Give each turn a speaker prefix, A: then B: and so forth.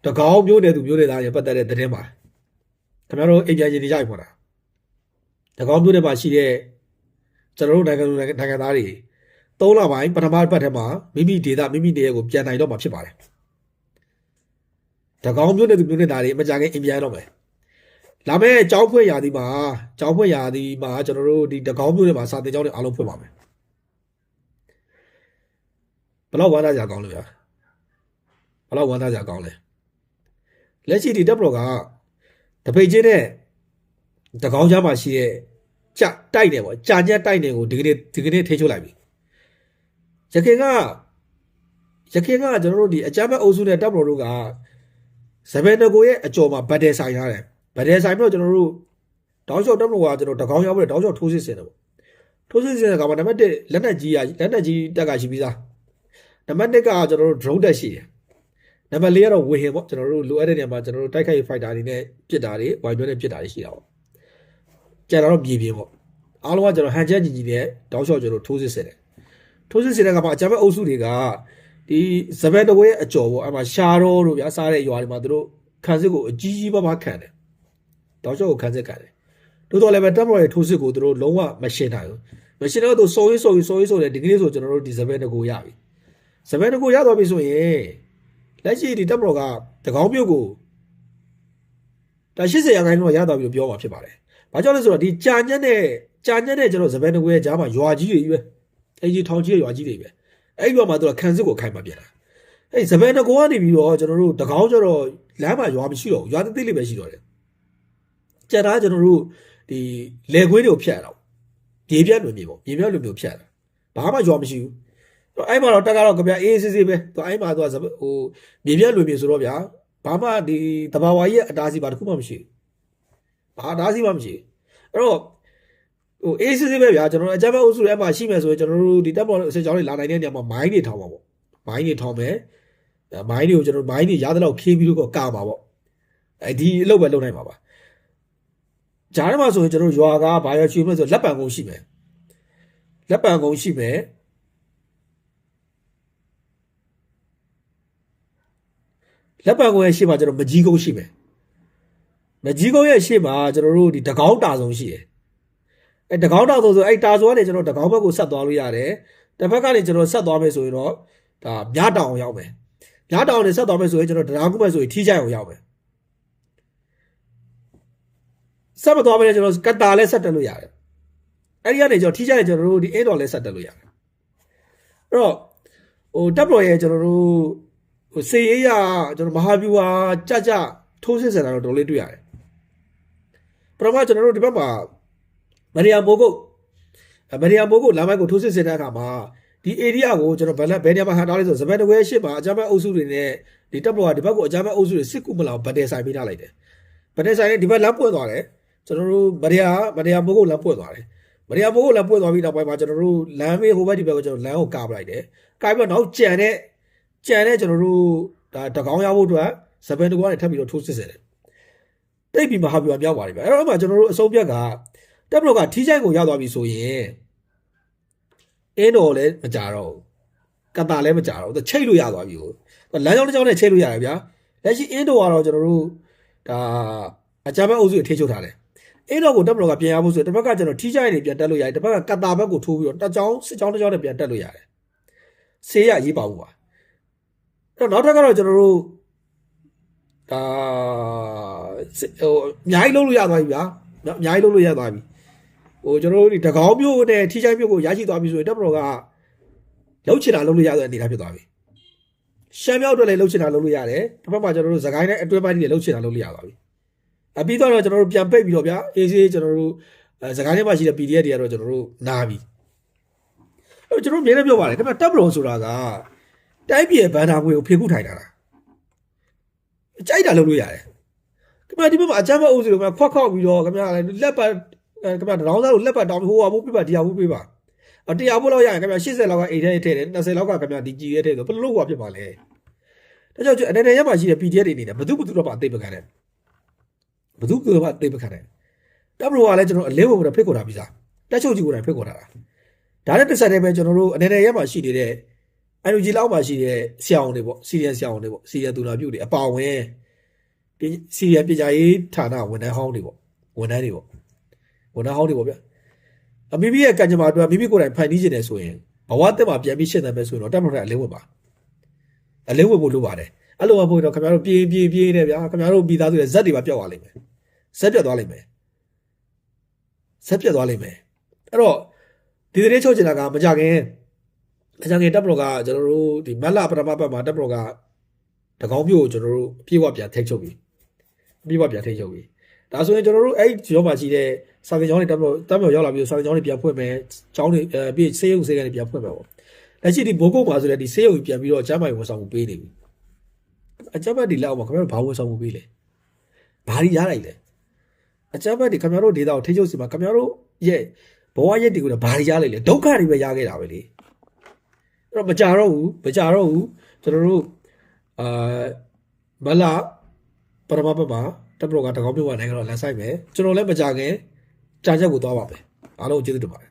A: တကောင်းမျိုးနဲ့သူမျိုးနဲ့သားရပတ်သက်တဲ့သတင်းပါခင်ဗျားတို့အိမ်ပြန်ရင်နေကြပြီပေါ့လားတကောင်းမျိုးနဲ့မှာရှိတဲ့ကျွန်တော်တို့နိုင်ငံသားတွေ3လပိုင်းပထမပတ်ထဲမှာမိမိဒေသမိမိနေရာကိုပြန်နိုင်တော့မှာဖြစ်ပါတယ်တကောင်းမျိုးနဲ့သူမျိုးနဲ့သားတွေအမကြခင်အိမ်ပြန်တော့မယ်လာမယ့်ကျောင်းဖွင့်ရာသီမှာကျွန်တော်တို့ဒီတကောင်းမျိုးနဲ့မှာစာသင်ကျောင်းတွေအားလုံးဖွင့်ပါမယ်ဘယ်လောက်ဝမ်းသာကြကောင်းလဲဗျာဘယ်လောက်ဝမ်းသာကြကောင်းလဲလက်ရှိဒီတပ်ပတော်ကတပိတ်ချင်းနဲ့တကောင်းချားမှာရှိတဲ့ကြတိုက်တယ်ပေါ့ကြာညက်တိုက်တယ်ကိုဒီကနေ့ထိချုပ်လိုက်ပြီရခင်ကကျွန်တော်တို့ဒီအကြမ်းဖက်အုပ်စုနဲ့တပ်ပတော်တို့ကဇဗန်နကိုရဲ့အကျော်မှာဗတ်တယ်ဆိုင်ထားတယ်ဗတ်တယ်ဆိုင်ပြီးတော့ကျွန်တော်တို့တောင်းလျှောက်တပ်ပတော်ကကျွန်တော်တကောင်းရောက်ပြီးတောင်းလျှောက်ထိုးစစ်ဆင်တယ်ပေါ့ထိုးစစ်ဆင်တဲ့ကမှာနံပါတ်1လက်နက်ကြီးတက်ကရှိပြီးသားနံပါတ်2ကကျွန်တော်တို့ drone တက်ရှိတယ်နံပါတ်4ကတော့ဝေဟင်ပေါ့ကျွန်တော်တို့လိုအပ်တဲ့နေရာမှာကျွန်တော်တို့တိုက်ခိုက်ဖိုက်တာတွေနဲ့ပစ်တာတွေဝိုင်ပြောနဲ့ပစ်တာတွေရှိတာပေါ့ကျန်တော့မြေပြင်ပေါ့အားလုံးကကျွန်တော်ဟန်ချက်ကြီးနဲ့တောင်းလျှောက်ကျွန်တော်ထိုးစစ်ဆင်တယ်ထိုးစစ်ဆင်တဲ့ကမှာအကြမ်းဖက်အုပ်စုတွေကဒီဇဗန်တဝဲအကျော်ပေါ့အဲ့မှာရှားတော်တို့ဗျာစားတဲ့ရွာတွေမှာသူတို့ခံစစ်ကိုအကြီးကြီးပါခံတယ်တောင်းလျှောက်ကိုခံစစ်ခံတယ်တိုးတော်လည်းပဲတပ်မတော်ရဲ့ထိုးစစ်ကိုသူတို့လုံးဝမရှင်းနိုင်ဘူးမရှင်းတော့သူစုံရေးတယ်ဒီကနေ့ဆိုကျွန်တော်တို့ဒီဇဗန်တကိုရပြီဇဗန်တကိုရသွားပြီဆိုရင်လက်ရှိဒီတပ်မတော်ကတကောင်းပြုတ်ကိုဒါ80ရာခိုင်နှုန်းရသွားပြီလို့ပြောမှာဖြစ်ပါတယ်။ဘာကြောင့်လဲဆိုတော့ဒီကြာညက်နဲ့ကျွန်တော်ဇဗန်တကိုရဲ့ကြားမှာရွာကြီးတွေကြီးပဲ။အဲဒီထောင်ကြီးရဲ့ရွာကြီးတွေပဲ။အဲဒီရွာမှာသူကခံစစ်ကိုခိုင်မှာပြန်တာ။အဲဒီဇဗန်တကိုကနေပြီးတော့ကျွန်တော်တို့တကောင်းကျတော့လမ်းမှာရွာမရှိတော့ဘူး။ရွာသေးလေးပဲရှိတော့တယ်။ကြာတာကျွန်တော်တို့ဒီလေခွေးတွေကိုဖျက်တော့ပြေပြတ်လွင်မြေပေါ့။ပြေပြတ်လွင်မြေကိုဖျက်တာ။ဘာမှရွာမရှိဘူး။အဲ့မှာတော့တက်ကတော့ကြပြအေးစစ်ပဲသူအဲ့မှာသူကဟိုမြေပြက်လွင်မြေဆိုတော့ဗျာဘာမှဒီတဘာဝကြီးရဲ့အတားစီပါတခုမှမရှိဘူးဘာအတားစီမှမရှိအဲ့တော့ဟိုအေးစစ်ပဲဗျာကျွန်တော်တို့အကြမ်းဖက်အုပ်စုတွေအဲ့မှာရှိမယ်ဆိုရင်ကျွန်တော်တို့ဒီတပ်ပေါ်စစ်ကြောင်းတွေလာနိုင်တဲ့နေရာမှာမိုင်းတွေထောင်ပါပေါ့မိုင်းတွေထောင်မယ်မိုင်းတွေကိုကျွန်တော်မိုင်းတွေရတဲ့လောက်ခေးပြီးတော့ကာပါပေါ့အဲ့ဒီအလုပ်ပဲလုပ်နိုင်ပါပါဂျားထဲမှာဆိုရင်ကျွန်တော်တို့ရွာကဘာရွာချွေမဲ့ဆိုလက်ပံကုန်းရှိမယ်လက်ပံကုန်းရှိမယ်လက်ပံကုန်းရဲ့ရှေ့မှာကျွန်တော်မကြီးကုန်းရှိမယ်မကြီးကုန်းရဲ့ရှေ့မှာကျွန်တော်တို့ဒီတကောင်းတာဆုံးရှိတယ်အဲတကောင်းတာဆုံးဆိုအဲတာဆုံးကနေကျွန်တော်တကောင်းဘက်ကိုဆက်သွားလို့ရတယ်တစ်ဖက်ကနေကျွန်တော်ဆက်သွားမယ်ဆိုရင်တော့ဒါမြတောင်အောင်ရောက်မယ်မြတောင်နဲ့ဆက်သွားမယ်ဆိုရင်ကျွန်တော်တရားကုမဲ့ဆိုရင်ထီးချိုင်အောင်ရောက်မယ်ဆက်မသွားမယ်ကျွန်တော်ကတာလည်းဆက်တက်လို့ရတယ်အဲ့ဒီကနေကျွန်တော်ထီးချိုင်နဲ့ကျွန်တော်တို့ဒီအင်းတော်လည်းဆက်တက်လို့ရတယ်အဲ့တော့ဟိုတပ်တော်ရဲ့ကျွန်တော်တို့ဟိုစေရေးရကျွန်တော်မဟာဗျူဟာကြထိုးစစ်ဆင်တာတော့တော်လေးတွေ့ရတယ်ပထမကျွန်တော်တို့ဒီဘက်မှာမရီယာမိုးကုတ်လာမိုက်ကိုထိုးစစ်ဆင်တဲ့အခါမှာဒီ area ကိုကျွန်တော်ဘယ်နေရာမှာဟန်ထားလဲဆိုဇဗန်တဝဲရှစ်မှာအကြမ်းဖက်အုပ်စုတွေနဲ့ဒီတပ်ပေါ်ကဒီဘက်ကိုအကြမ်းဖက်အုပ်စုတွေစစ်ကူမလောက်ဗတ်တယ်ဆိုင်ပေးထားလိုက်တယ်ဗတ်တယ်ဆိုင်နဲ့ဒီဘက်လမ်းပွင့်သွားတယ်ကျွန်တော်တို့မရီယာမိုးကုတ်လမ်းပွင့်သွားတယ်မရီယာမိုးကုတ်လမ်းပွင့်သွားပြီးနောက်ပိုင်းမှာကျွန်တော်တို့လမ်းမေးဟိုဘက်ဒီဘက်ကိုကျွန်တော်လမ်းကိုကာပလိုက်တယ်ကာပြီးတော့နောက်ကြံတဲ့ကျွန်တော်တို့ဒါတကောင်းရဖို့အတွက်ဇဗန်တကွာနဲ့ထပ်ပြီးတော့ထိုးစစ်ဆင်တယ်တိတ်ပြီးမဟာဗျူဟာမြောက်ပါတယ်ဗျအဲ့တော့မှကျွန်တော်တို့အဆုံးဖြတ်ကတပ်မတော်ကထီးချိုင်ကိုရောက်သွားပြီဆိုရင်အင်းတော်လည်းမကြတော့ဘူးကတာလည်းမကြတော့ဘူးချိတ်လို့ရသွားပြီကိုလမ်းကြောင်းတစ်ကြောင်းနဲ့ချိတ်လို့ရတယ်ဗျာလက်ရှိအင်းတော်ကတော့ကျွန်တော်တို့ဒါအကြမ်းဖက်အုပ်စုထိချုပ်ထားတယ်အင်းတော်ကိုတပ်မတော်ကပြန်ရဖို့ဆိုတစ်ဖက်ကကျွန်တော်ထီးချိုင်တွေပြန်တက်လို့ရတယ်တစ်ဖက်ကကတာဘက်ကိုထိုးပြီးတော့တစ်ကြောင်းစစ်ကြောင်းတစ်ကြောင်းနဲ့ပြန်တက်လို့ရတယ်ဆေးရရေးပါဘူးပါအဲ့တော့နောက်ထပ်ကတော့ကျွန်တော်တို့ဒါဟိုအများကြီးလုပ်လို့ရသွားပြီဗျာအများကြီးလုပ်လို့ရသွားပြီဟိုကျွန်တော်တို့ဒီတကောင်းမျိုးနဲ့ထီးချိုင်းမျိုးကိုရရှိသွားပြီဆိုရင်တပ်မတော်ကလှုပ်ချင်တာလုပ်လို့ရတဲ့အနေအထားဖြစ်သွားပြီရှမ်းမြောက်အတွက်လည်းလှုပ်ချင်တာလုပ်လို့ရတယ်တစ်ဖက်မှာကျွန်တော်တို့သခိုင်းနဲ့အတွဲပိုင်းတွေလည်းလှုပ်ချင်တာလုပ်လို့ရသွားပြီအပြီးတော့ကျွန်တော်တို့ပြန်ပိတ်ပြီးတော့ဗျာအေးစေးကျွန်တော်တို့သခိုင်းထဲမှာရှိတဲ့ PDF တွေကတော့ကျွန်တော်တို့နားပြီအဲ့ကျွန်တော်မြင်နေပြောပါတယ်ဒါပေမဲ့တပ်မတော်ဆိုတာကတိုင်းပြည်ဘန်နာငွေကိုဖေခုထိုင်တာလားကြိုက်တာလုပ်လို့ရတယ်ခင်ဗျာဒီဘက်မှာအကြမ်းဖက်အုပ်စုတွေမှာခွက်ခောက်ပြီးတော့ခင်ဗျာလက်ပတ်ခင်ဗျာတရောင်းသားကိုလက်ပတ်တောင်းဟိုဟာဖို့ပြပါတရားဖို့ပြပါတရားဖို့လောက်ရရင်ခင်ဗျာ80လောက်ကအိမ်ထဲထည့်တယ်20လောက်ကခင်ဗျာဒီကြီးရဲထည့်ဆိုဘယ်လိုလုပ်ဖြစ်ပါလဲဒါကြောင့်အနေနဲ့ရမှာရှိတဲ့ PDF တွေအနေနဲ့ဘသူတော့မှအသိပခံတယ်ဘသူမှအသိပခံတယ်တပ်မတော်ကလည်းကျွန်တော်အလင်းဝင်ဖိတ်ခေါ်တာပြီးသားတက်ချုပ်ကြီးကိုယ်တိုင်ဖိတ်ခေါ်တာဒါနဲ့တစ်ဆက်တည်းပဲကျွန်တော်တို့အနေနဲ့ရမှာရှိနေတဲ့ အဲ့လိုကြီးလောက်မှရှိတဲ့ဆရာဝန်တွေပေါ့စီရီယံဆရာဝန်တွေပေါ့စီရီယံသူနာပြုတွေအပါဝင်စီရီယံပညာရေးဌာနဝန်ထမ်းဟောင်းတွေပေါ့ဝန်ထမ်းတွေပေါ့ဝန်ထမ်းဟောင်းတွေပေါ့ဗျအမိမိရဲ့ကံကြမ္မာအတွက်မိမိကိုယ်တိုင်ဖန်တီးခြင်းတယ်ဆိုရင်ဘဝတက်မှာပြန်ပြီးရှင်းတယ်ပဲဆိုရင်တော့တက်မထွက်အလင်းဝင်ပါအလင်းဝင်ဖို့လိုပါတယ်အဲ့လိုမှပို့တော့ခင်ဗျားတို့ပြေးနေဗျာခင်ဗျားတို့မိသားစုရဲ့ဇက်တွေပါပျောက်သွားလိမ့်မယ်ဇက်ပြတ်သွားလိမ့်မယ်ဇက်ပြတ်သွားလိမ့်မယ်အဲ့တော့ဒီတရေချုပ်ချင်တာကမကြခင်တပ်မတော်ကကျွန်တော်တို့ဒီမက်လာပထမပတ်မှာတပ်မတော်ကတကောင်းမျိုးကိုကျွန်တော်တို့ပြေဝပြန်ထိတ်ချုပ်ပြီပြေဝပြန်ထိတ်ချုပ်ပြီဒါဆိုရင်ကျွန်တော်တို့အဲ့ဒီရောမှာရှိတဲ့စာသင်ကျောင်းတွေတပ်မတော်ရောက်လာပြီးစာသင်ကျောင်းတွေပြန်ဖွင့်မယ်ကျောင်းတွေပြီးဆေးရုံဆေးကန်တွေပြန်ဖွင့်မယ်ပေါ့လက်ရှိဒီဘိုးကုတ်မှာဆိုတဲ့ဒီဆေးရုံကြီးပြန်ပြီးတော့အကျမ်းပိုင်ဝန်ဆောင်မှုပေးနေပြီအကျမ်းပိုင်ဒီလောက်မှာခင်ဗျားတို့ဘာဝန်ဆောင်မှုပေးလဲဘာတွေရလိုက်လဲအကျမ်းပိုင်ဒီခင်ဗျားတို့ဒေတာကိုထိတ်ချုပ်စီမှာခင်ဗျားတို့ရဲ့ဘဝရက်တွေကိုဘာတွေရလိုက်လဲဒုက္ခတွေပဲရခဲ့တာပဲလေအဲ့တော့မကြတော့ဘူးကျွန်တော်တို့မလာပရမပတ်မှာတပ်မတော်ကတကောင်းပြောင်းနိုင်ငံတော်လမ်းဆိုင်မယ်ကျွန်တော်လည်းမကြခင်ကြာချက်ကိုသွားပါမယ်အားလုံးကျေးဇူးတင်ပါတယ်